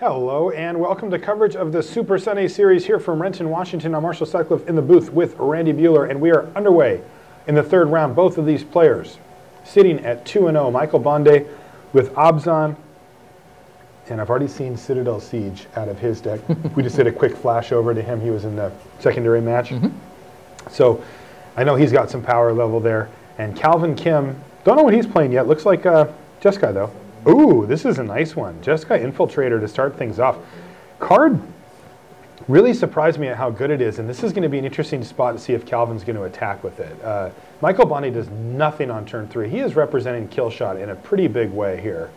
Hello and welcome to coverage of the Super Sunday Series here from Renton, Washington. I'm Marshall Sutcliffe in the booth with Randy Bueller, and we are underway in the third round. Both of these players sitting at 2-0. Michael Bonde with Abzan, and I've already seen Citadel Siege out of his deck. We just did a quick flash over to him. He was in the secondary match. So I know he's got some power level there. And Calvin Kim, don't know what he's playing yet. Looks like Jeskai though. Ooh, this is a nice one. Jeskai Infiltrator to start things off. Card really surprised me at how good it is, and this is going to be an interesting spot to see if Calvin's going to attack with it. Michael Bonde does nothing on turn 3. He is representing kill shot in a pretty big way here.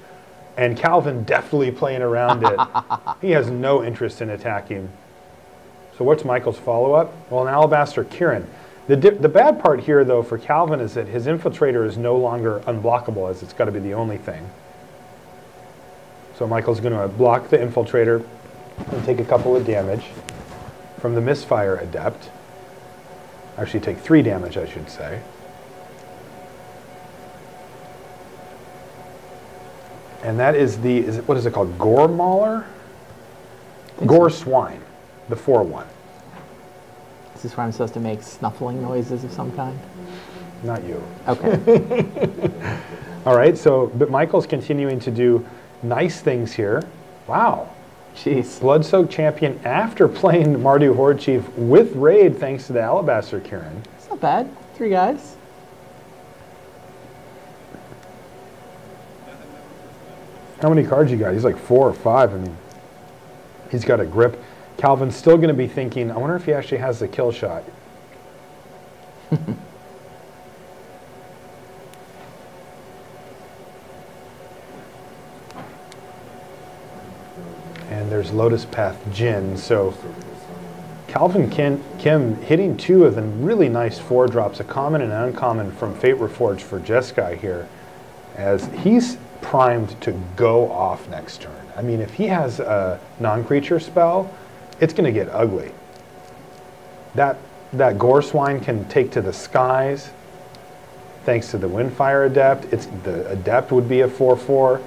And Calvin definitely playing around it. He has no interest in attacking. So what's Michael's follow-up? Well, an Alabaster Kirin. The bad part here, though, for Calvin is that his Infiltrator is no longer unblockable, as it's got to be the only thing. So Michael's going to block the Infiltrator and take a couple of damage from the Misfire Adept. Actually take 3 damage, I should say. And that is the, what is it called? Gore Mauler? Gore Swine, the 4/1. Is this where I'm supposed to make snuffling noises of some kind? Not you. Okay. All right, so, but Michael's continuing to do nice things here. Wow. Jeez. Blood-Soaked Champion after playing Mardu Horde Chief with Raid thanks to the Alabaster Kirin. It's not bad. 3 guys. How many cards you got? He's like 4 or 5. I mean, he's got a grip. Calvin's still going to be thinking, I wonder if he actually has the kill shot. And there's Lotus Path Jin. So Calvin Kim hitting 2 of the really nice 4-drops, a common and an uncommon from Fate Reforged for Jeskai here, as he's primed to go off next turn. I mean, if he has a non-creature spell, it's going to get ugly. That Gore Swine can take to the skies thanks to the Windfire Adept. The Adept would be a 4/4.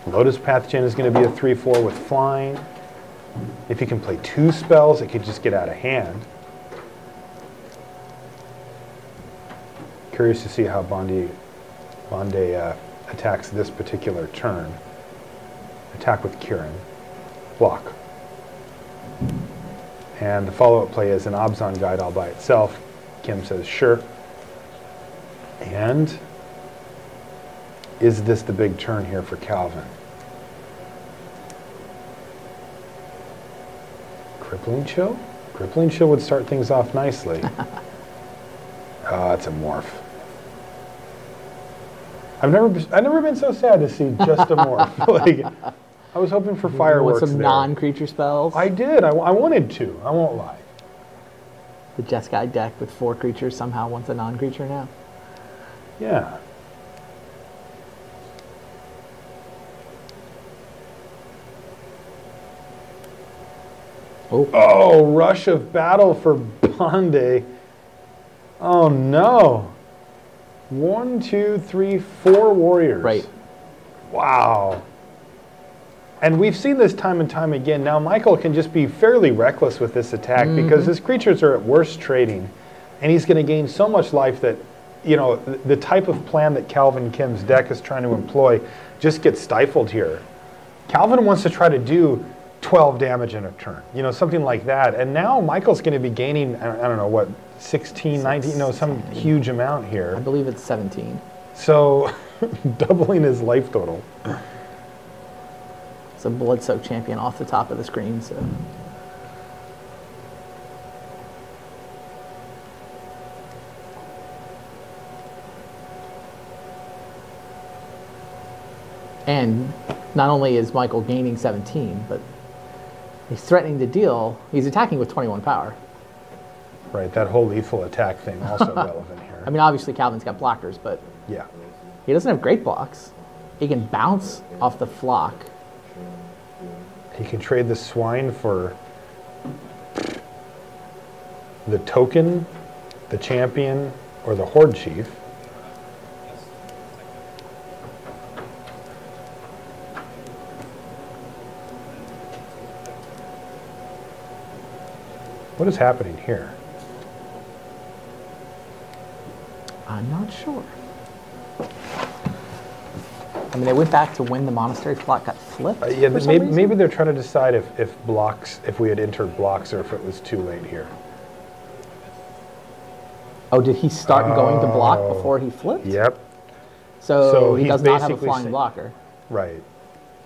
Lotus Path Jin is going to be a 3/4 with flying. If he can play 2 spells, it could just get out of hand. Curious to see how Bonde attacks this particular turn. Attack with Kirin. Block. And the follow-up play is an Abzan Guide all by itself. Kim says, sure. And is this the big turn here for Calvin? Crippling Chill? Crippling Chill would start things off nicely. Oh, it's a morph. I've never been so sad to see just a morph. Like, I was hoping for fireworks with some there. non-creature spells. I did. I wanted to. I won't lie. The Jeskai deck with 4 creatures somehow wants a non-creature now. Yeah. Oh, Rush of Battle for Bonde. Oh no. 1, 2, 3, 4 warriors. Right. Wow. And we've seen this time and time again. Now Michael can just be fairly reckless with this attack because his creatures are at worst trading, and he's going to gain so much life that, you know, the type of plan that Calvin Kim's deck is trying to employ just gets stifled here. Calvin wants to try to do 12 damage in a turn, you know, something like that. And now Michael's going to be gaining, I don't know, what, 16, 19, no, some huge amount here. I believe it's 17. So doubling his life total. It's a Blood-Soaked Champion off the top of the screen, so. And not only is Michael gaining 17, but he's threatening to deal, he's attacking with 21 power. Right, that whole lethal attack thing also relevant here. I mean, obviously Calvin's got blockers, but yeah, he doesn't have great blocks. He can bounce off the flock. He can trade the Swine for the Token, the Champion, or the Horde Chief. What is happening here? I'm not sure. I mean, they went back to when the monastery flock got flipped. Yeah, maybe they're trying to decide if we had entered blocks or if it was too late here. Oh, did he start going to block before he flipped? Yep. So he does not have a flying blocker. Right.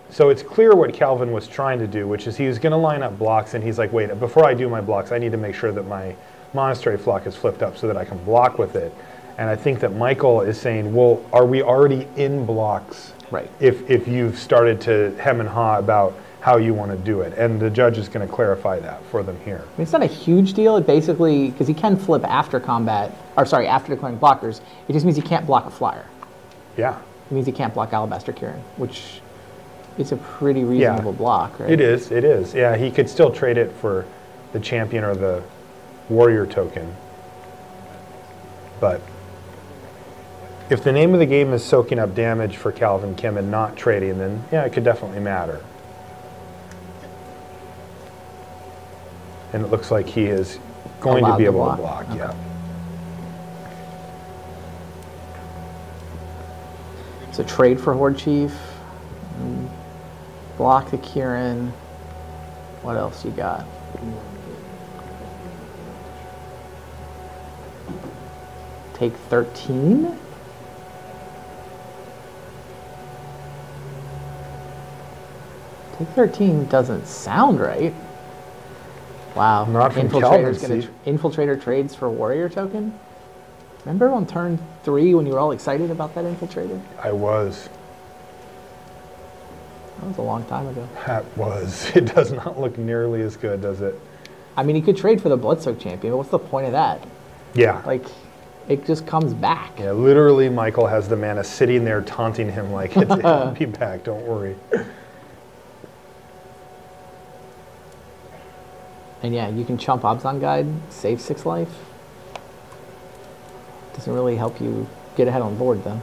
So it's clear what Calvin was trying to do, which is he was going to line up blocks, and he's like, wait, before I do my blocks, I need to make sure that my monastery flock is flipped up so that I can block with it. And I think that Michael is saying, well, are we already in blocks? Right. If you've started to hem and haw about how you want to do it. And the judge is going to clarify that for them here. I mean, it's not a huge deal. It basically, because he can flip after combat, or sorry, after declaring blockers, it just means he can't block a flyer. Yeah. It means he can't block Alabaster Kieran, which is a pretty reasonable block, right? It is, it is. Yeah, he could still trade it for the champion or the warrior token. But if the name of the game is soaking up damage for Calvin Kim and not trading, then yeah, it could definitely matter. And it looks like he is going to be able to block, okay. Yeah. So trade for Horde Chief, block the Kieran. What else you got? Take 13? Take 13 doesn't sound right. Wow. Not from Calvin's Infiltrator trades for warrior token? Remember on turn 3 when you were all excited about that infiltrator? I was. That was a long time ago. That was. It does not look nearly as good, does it? I mean, he could trade for the Bloodsoak champion, but what's the point of that? Yeah. Like, it just comes back. Yeah, literally Michael has the mana sitting there taunting him like, it'll be back, don't worry. And yeah, you can chump Abzan Guide, save 6 life. Doesn't really help you get ahead on board, though.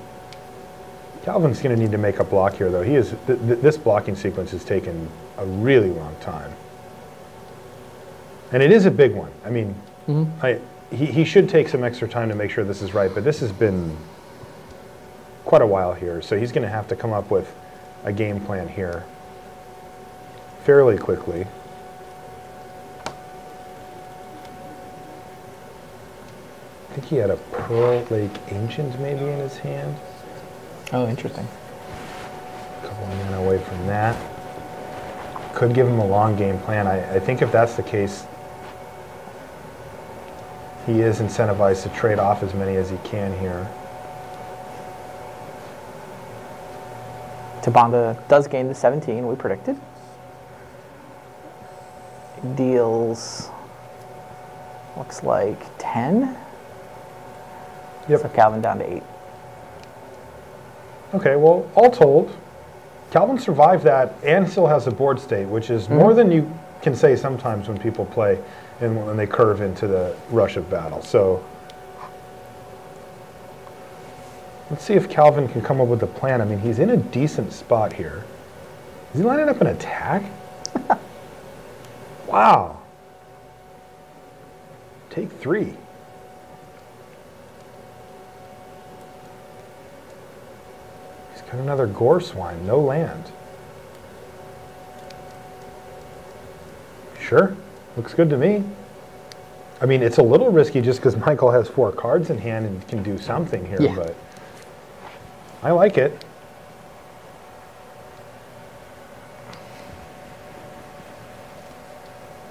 Calvin's going to need to make a block here, though. He is this blocking sequence has taken a really long time. And it is a big one. I mean, he should take some extra time to make sure this is right, but this has been quite a while here, so he's going to have to come up with a game plan here fairly quickly. I think he had a Pearl Lake Ancient maybe in his hand. Oh, interesting. A couple of mana away from that. Could give him a long game plan. I think if that's the case, he is incentivized to trade off as many as he can here. Bonde does gain the 17 we predicted. Deals, looks like 10. Yep. So Calvin down to 8. Okay, well, all told, Calvin survived that and still has a board state, which is more than you can say sometimes when people play and when they curve into the rush of battle. So let's see if Calvin can come up with a plan. I mean, he's in a decent spot here. Is he lining up an attack? Wow. Take 3. Got another Gore Swine, no land. Sure, looks good to me. I mean, it's a little risky just because Michael has 4 cards in hand and can do something here, but I like it.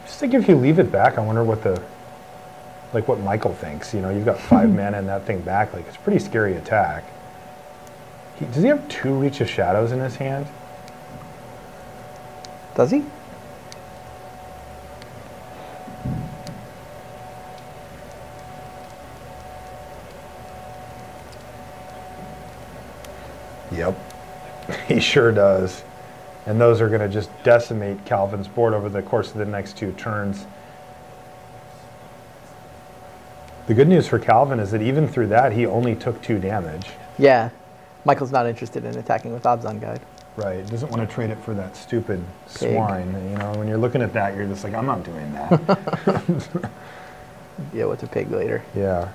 Just think if you leave it back, I wonder what what Michael thinks. You know, you've got 5 mana and that thing back. Like, it's a pretty scary attack. Does he have 2 Reach of Shadows in his hand? Does he? Yep, he sure does. And those are going to just decimate Calvin's board over the course of the next 2 turns. The good news for Calvin is that even through that, he only took 2 damage. Yeah. Michael's not interested in attacking with Abzan Guide. Right, doesn't want to trade it for that stupid swine. You know, when you're looking at that, you're just like, I'm not doing that. Deal with the pig later. Yeah.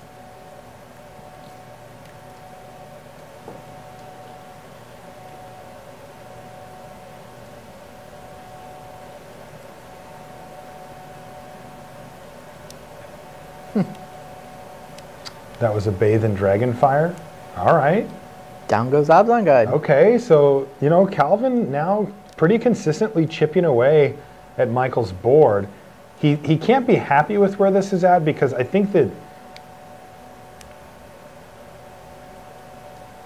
That was a bathe in dragonfire. All right. Down goes Abzan Guide. Okay, so, you know, Calvin now pretty consistently chipping away at Michael's board. He can't be happy with where this is at because I think that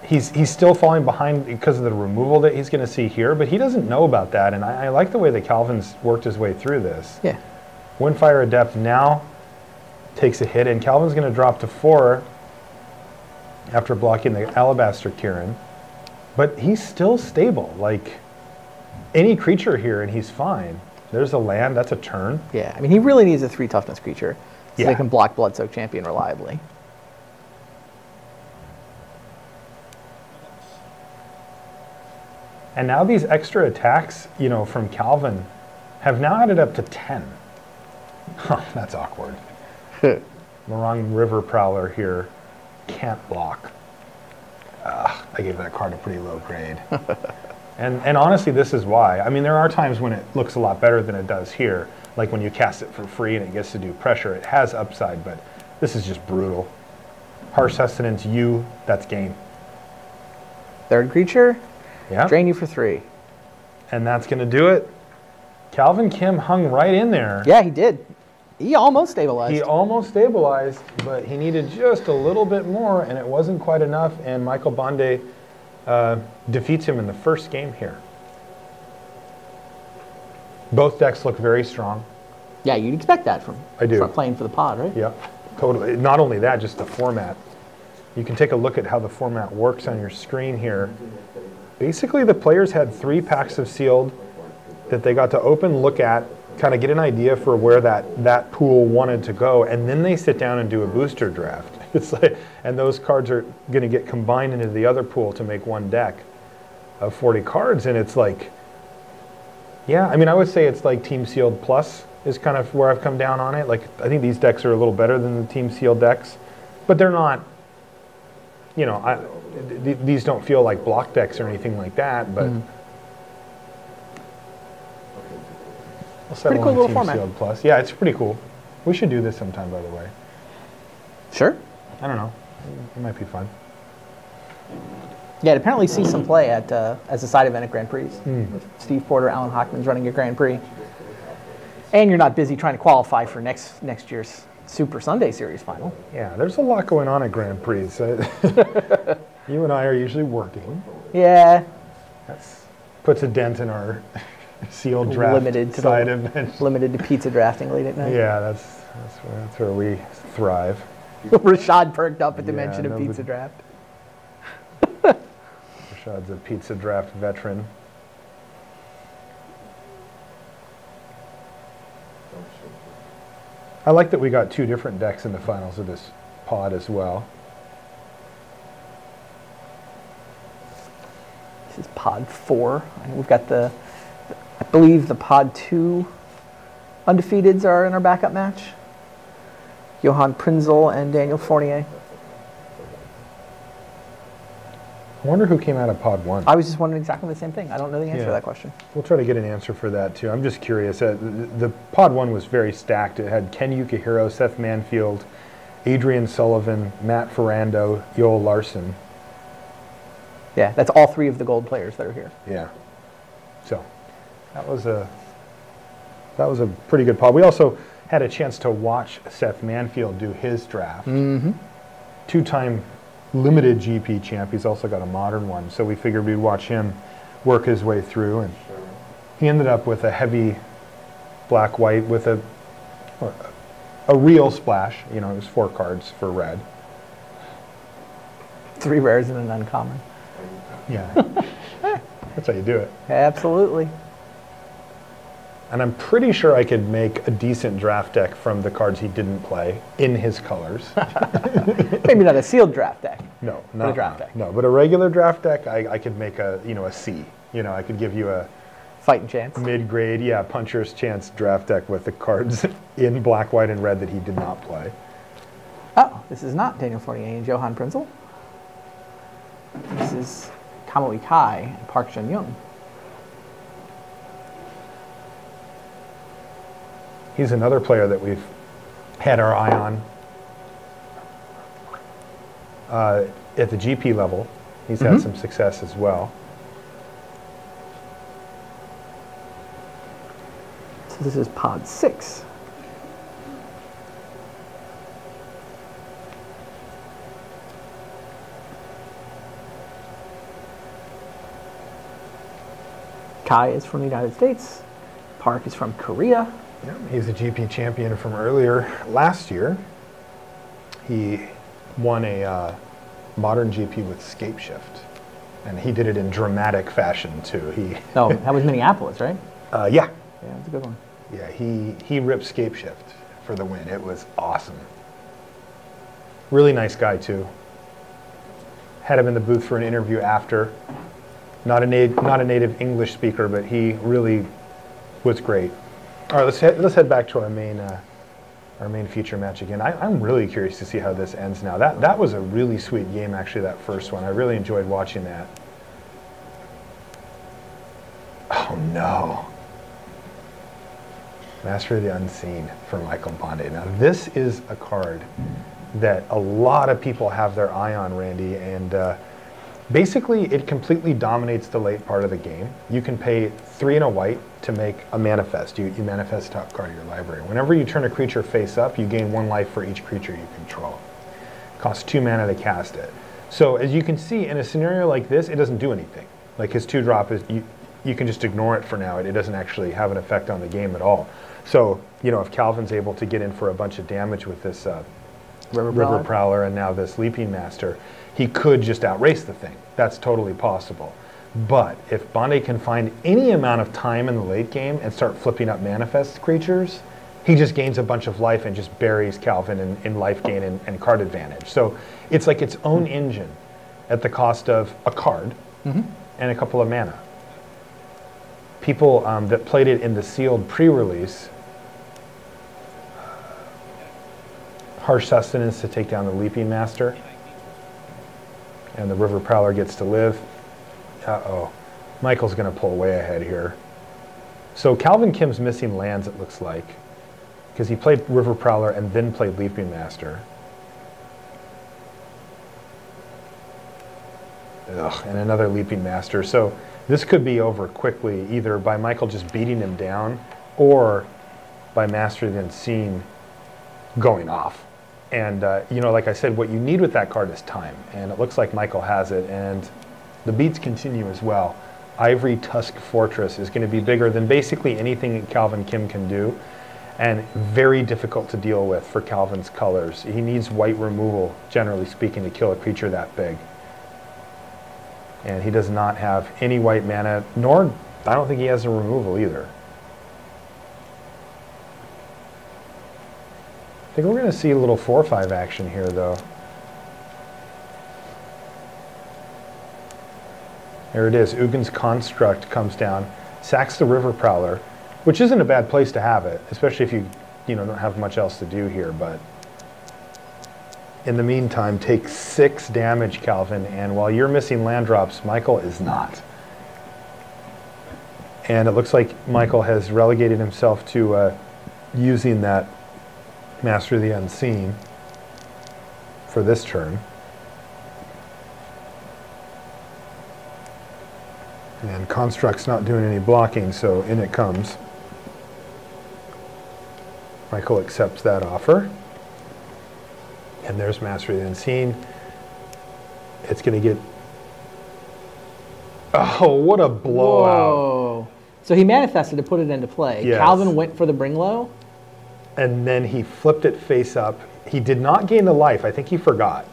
he's still falling behind because of the removal that he's going to see here, but he doesn't know about that, and I like the way that Calvin's worked his way through this. Yeah. Windfire Adept now takes a hit, and Calvin's going to drop to 4 after blocking the Alabaster Kieran, but he's still stable. Like any creature here, and he's fine. There's a land, that's a turn. Yeah, I mean, he really needs a 3 toughness creature so Yeah. they can block Bloodsoak Champion reliably. And now these extra attacks, you know, from Calvin have now added up to 10. Huh, that's awkward. Morong River Prowler here can't block. I gave that card a pretty low grade. and honestly, this is why. I mean, there are times when it looks a lot better than it does here. Like when you cast it for free and it gets to do pressure, it has upside, but this is just brutal. Harsh Sustenance, that's game. 3rd creature, Yeah. drain you for 3. And that's going to do it. Calvin Kim hung right in there. Yeah, he did. He almost stabilized. He almost stabilized, but he needed just a little bit more, and it wasn't quite enough, and Michael Bonde defeats him in the first game here. Both decks look very strong. Yeah, you'd expect that from playing for the pod, right? Yeah, totally. Not only that, just the format. You can take a look at how the format works on your screen here. Basically, the players had 3 packs of sealed that they got to open, look at, kind of get an idea for where that pool wanted to go, and then they sit down and do a booster draft. It's like, and those cards are going to get combined into the other pool to make one deck of 40 cards, and it's like, yeah, I mean, I would say it's like Team Sealed Plus is kind of where I've come down on it. Like, I think these decks are a little better than the Team Sealed decks, but they're not, you know, these don't feel like block decks or anything like that, but I'll settle pretty cool on little Team format. Sealed Plus. Yeah, it's pretty cool. We should do this sometime, by the way. Sure. I don't know. It might be fun. Yeah, to apparently see some play at as a side event at Grand Prix. Steve Porter, Alan Hockman's running a Grand Prix. And you're not busy trying to qualify for next year's Super Sunday Series final. Yeah, there's a lot going on at Grand Prix. You and I are usually working. Yeah. That puts a dent in our sealed draft side event. Limited to pizza drafting late at night. Yeah, that's where we thrive. Rashad perked up at the mention of pizza draft. Rashad's a pizza draft veteran. I like that we got 2 different decks in the finals of this pod as well. This is pod 4. And we've got I believe the pod 2 undefeateds are in our backup match. Johan Prinzel and Daniel Fournier. I wonder who came out of pod 1. I was just wondering exactly the same thing. I don't know the answer to that question. We'll try to get an answer for that too. I'm just curious. The pod 1 was very stacked. It had Ken Yukihiro, Seth Manfield, Adrian Sullivan, Matt Ferrando, Yoel Larson. Yeah, that's all 3 of the gold players that are here. Yeah. So that was a pretty good pod. We also had a chance to watch Seth Manfield do his draft. 2-time limited GP champ. He's also got a modern one, so we figured we'd watch him work his way through, and he ended up with a heavy black-white with a real splash. You know, it was 4 cards for red. 3 rares and an uncommon. Yeah. That's how you do it. Absolutely. And I'm pretty sure I could make a decent draft deck from the cards he didn't play in his colors. Maybe not a sealed draft deck. No, not a draft deck. No, but a regular draft deck, I could make a C. I could give you a fighting chance. Mid-grade, yeah, puncher's chance draft deck with the cards in black, white, and red that he did not play. Oh, this is not Daniel Fournier and Johan Prinzel. This is Kamui Kai and Park Jun-young. He's another player that we've had our eye on at the GP level. He's had some success as well. So this is pod 6. Kai is from the United States. Park is from Korea. Yeah, he's a GP champion from earlier last year. He won a modern GP with Scape Shift, and he did it in dramatic fashion too. Oh, that was Minneapolis, right? Yeah. Yeah, that's a good one. Yeah, he ripped Scape Shift for the win. It was awesome. Really nice guy too. Had him in the booth for an interview after. Not a native English speaker, but he really was great. All right, let's head back to our main feature match again. I'm really curious to see how this ends now. That was a really sweet game, actually, that first one. I really enjoyed watching that. Oh no. Master of the Unseen for Michael Bonde. Now this is a card that a lot of people have their eye on, Randy, and basically it completely dominates the late part of the game. You can pay 3 and a white to make a manifest. You manifest top card of your library. Whenever you turn a creature face up, you gain 1 life for each creature you control. Costs 2 mana to cast it. So as you can see, in a scenario like this, it doesn't do anything. Like his 2-drop is, you can just ignore it for now. It doesn't actually have an effect on the game at all. So, if Calvin's able to get in for a bunch of damage with this River Prowler and now this Leaping Master, he could just outrace the thing. That's totally possible. But if Bonde can find any amount of time in the late game and start flipping up manifest creatures, he just gains a bunch of life and just buries Calvin in life gain and card advantage. So it's like its own engine at the cost of a card and a couple of mana. People that played it in the sealed pre-release, Harsh Sustenance to take down the Leaping Master, and the River Prowler gets to live. Uh-oh. Michael's going to pull way ahead here. So Calvin Kim's missing lands, it looks like, because he played River Prowler and then played Leaping Master. Ugh, and another Leaping Master. So this could be over quickly, either by Michael just beating him down or by Master of the Unseen going off. And, like I said, what you need with that card is time. And it looks like Michael has it. And the beats continue as well. Ivory Tusk Fortress is going to be bigger than basically anything that Calvin Kim can do. And very difficult to deal with for Calvin's colors. He needs white removal, generally speaking, to kill a creature that big. And he does not have any white mana, nor I don't think he has a removal either. I think we're going to see a little 4/5 action here, though. There it is. Ugin's Construct comes down, sacks the River Prowler, which isn't a bad place to have it, especially if you don't have much else to do here. But in the meantime, take 6 damage, Calvin, and while you're missing land drops, Michael is not. And it looks like Michael has relegated himself to using that Master of the Unseen for this turn. And Construct's not doing any blocking, so in it comes. Michael accepts that offer. And there's Master of the Unseen. It's going to get... Oh, what a blowout. Whoa. So he manifested to put it into play. Yes. Calvin went for the bring low. And then he flipped it face up. He did not gain the life. I think he forgot.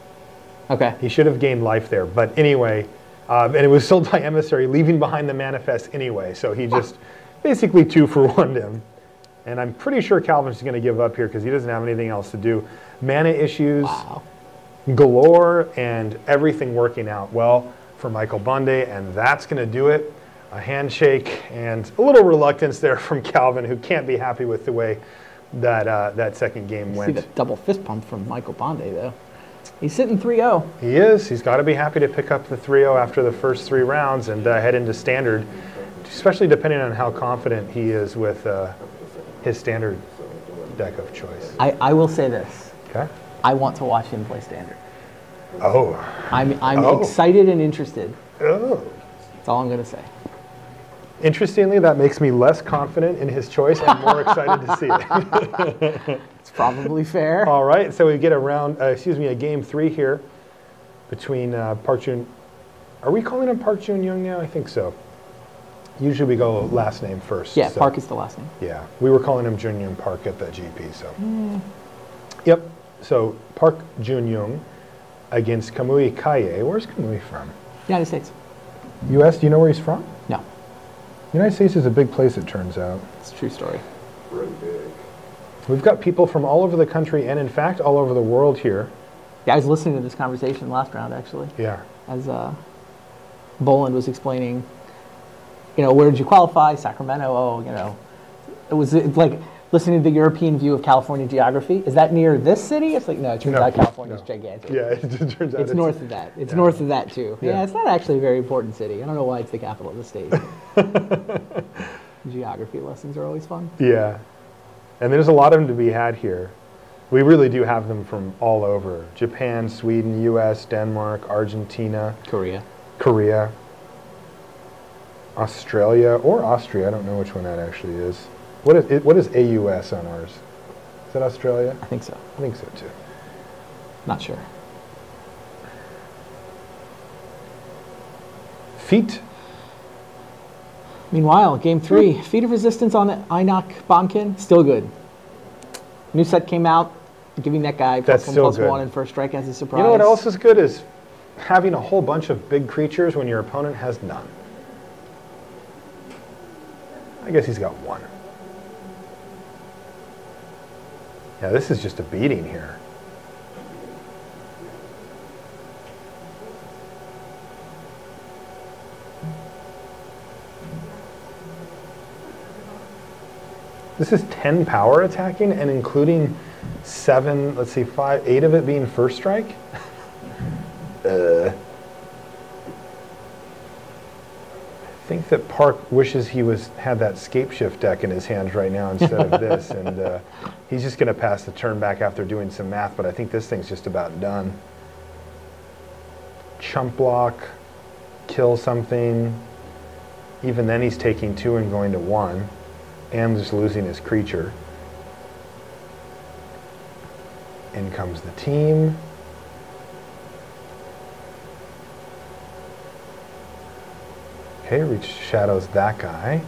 Okay. He should have gained life there. But anyway, and it was still by Emissary, leaving behind the manifest anyway. So he just basically 2 for 1 to him. And I'm pretty sure Calvin's going to give up here because he doesn't have anything else to do. Mana issues galore, and everything working out well for Michael Bonde, and that's going to do it. A handshake and a little reluctance there from Calvin, who can't be happy with the way that that second game went. See the double fist pump from Michael Bonde, though. He's sitting 3-0. He is. He's got to be happy to pick up the 3-0 after the first 3 rounds and head into standard, especially depending on how confident he is with his standard deck of choice. I will say this. Okay. I want to watch him play standard. Oh. I'm excited and interested. Oh. That's all I'm going to say. Interestingly, that makes me less confident in his choice and more excited to see it. It's probably fair. All right, so we get a game 3 here between Park Jun. Are we calling him Park Jun Young now? I think so. Usually we go last name first. Yeah, so. Park is the last name. Yeah, we were calling him Jun Young Park at the GP, so. Yep, so Park Jun Young against Kamui Kaye. Where's Kamui from? United States. U.S., do you know where he's from? No. United States is a big place, it turns out. It's a true story. Really big. We've got people from all over the country and, in fact, all over the world here. Yeah, I was listening to this conversation last round, actually. Yeah. As Boland was explaining, where did you qualify? Sacramento, it was like listening to the European view of California geography. Is that near this city? It's like, no, it turns out California's gigantic. Yeah, it turns out it's north of that. It's north of that, too. Yeah, it's not actually a very important city. I don't know why it's the capital of the state. Geography lessons are always fun. Yeah. And there's a lot of them to be had here. We really do have them from all over. Japan, Sweden, U.S., Denmark, Argentina. Korea. Australia or Austria. I don't know which one that actually is. What is AUS on ours? Is that Australia? I think so. I think so too. Not sure. Feet. Meanwhile, game 3, Feet of Resistance on Einak Bonkin, still good. New set came out, giving that guy +1/+1 and first strike as a surprise. You know what else is good is having a whole bunch of big creatures when your opponent has none. I guess he's got 1. Yeah, this is just a beating here. This is 10 power attacking and including 7, let's see, 5, 8 of it being first strike? I think that Park wishes he had that Scapeshift deck in his hands right now instead of this, and he's just going to pass the turn back after doing some math, but I think this thing's just about done. Chump block, kill something, even then he's taking 2 and going to 1, and just losing his creature. In comes the team. Okay, reach shadows that guy.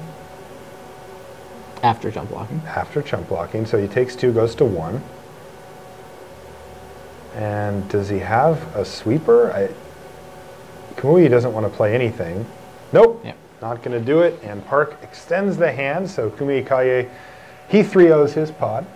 After jump blocking. After jump blocking, so he takes 2, goes to 1. And does he have a sweeper? Kamui doesn't want to play anything. Nope, not going to do it. And Park extends the hand, so Kamui Kaye, he 3-0s his pod.